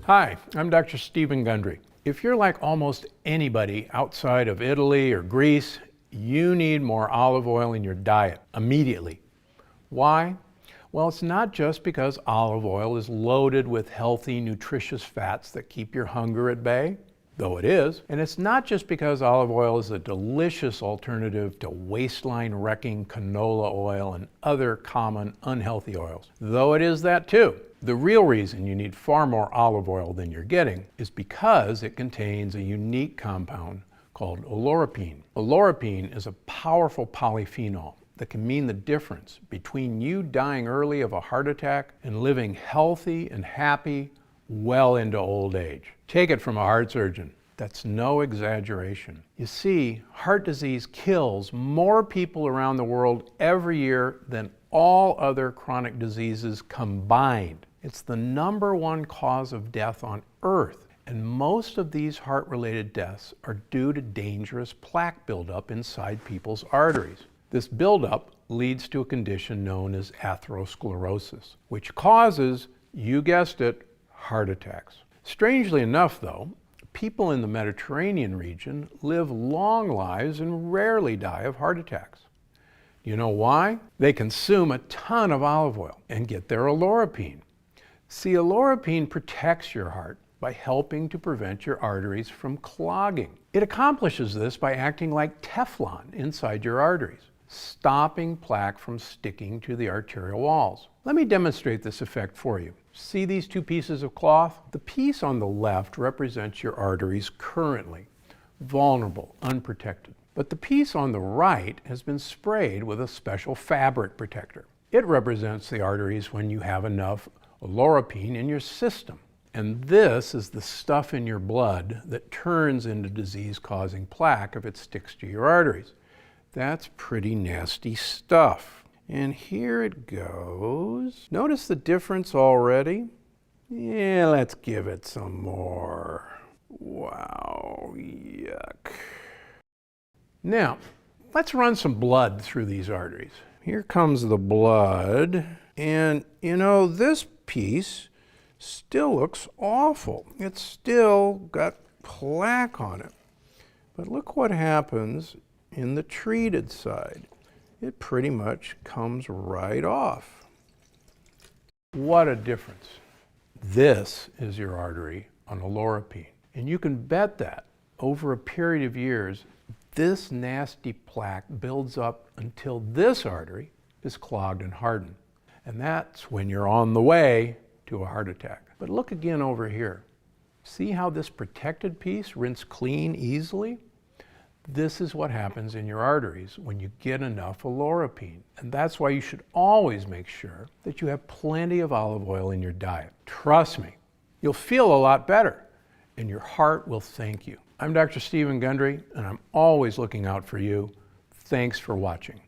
Hi, I'm Dr. Stephen Gundry. If you're like almost anybody outside of Italy or Greece, you need more olive oil in your diet immediately. Why? Well, it's not just because olive oil is loaded with healthy, nutritious fats that keep your hunger at bay, though it is. And it's not just because olive oil is a delicious alternative to waistline-wrecking canola oil and other common unhealthy oils, though it is that too. The real reason you need far more olive oil than you're getting is because it contains a unique compound called oleuropein. Oleuropein is a powerful polyphenol that can mean the difference between you dying early of a heart attack and living healthy and happy well into old age. Take it from a heart surgeon. That's no exaggeration. You see, heart disease kills more people around the world every year than all other chronic diseases combined. It's the #1 cause of death on Earth, and most of these heart-related deaths are due to dangerous plaque buildup inside people's arteries. This buildup leads to a condition known as atherosclerosis, which causes, you guessed it, heart attacks. Strangely enough, though, people in the Mediterranean region live long lives and rarely die of heart attacks. You know why? They consume a ton of olive oil and get their oleuropein. See, oleuropein protects your heart by helping to prevent your arteries from clogging. It accomplishes this by acting like Teflon inside your arteries, stopping plaque from sticking to the arterial walls. Let me demonstrate this effect for you. See these two pieces of cloth? The piece on the left represents your arteries currently, vulnerable, unprotected. But the piece on the right has been sprayed with a special fabric protector. It represents the arteries when you have enough oleuropein in your system. And this is the stuff in your blood that turns into disease-causing plaque if it sticks to your arteries. That's pretty nasty stuff. And here it goes. Notice the difference already? Yeah, let's give it some more. Wow, yuck. Now, let's run some blood through these arteries. Here comes the blood. And you know, this piece still looks awful. It's still got plaque on it. But look what happens in the treated side. It pretty much comes right off. What a difference. This is your artery on oleuropein. And you can bet that over a period of years, this nasty plaque builds up until this artery is clogged and hardened. And that's when you're on the way to a heart attack. But look again over here. See how this protected piece rinsed clean easily? This is what happens in your arteries when you get enough oleuropein. And that's why you should always make sure that you have plenty of olive oil in your diet. Trust me, you'll feel a lot better and your heart will thank you. I'm Dr. Stephen Gundry and I'm always looking out for you. Thanks for watching.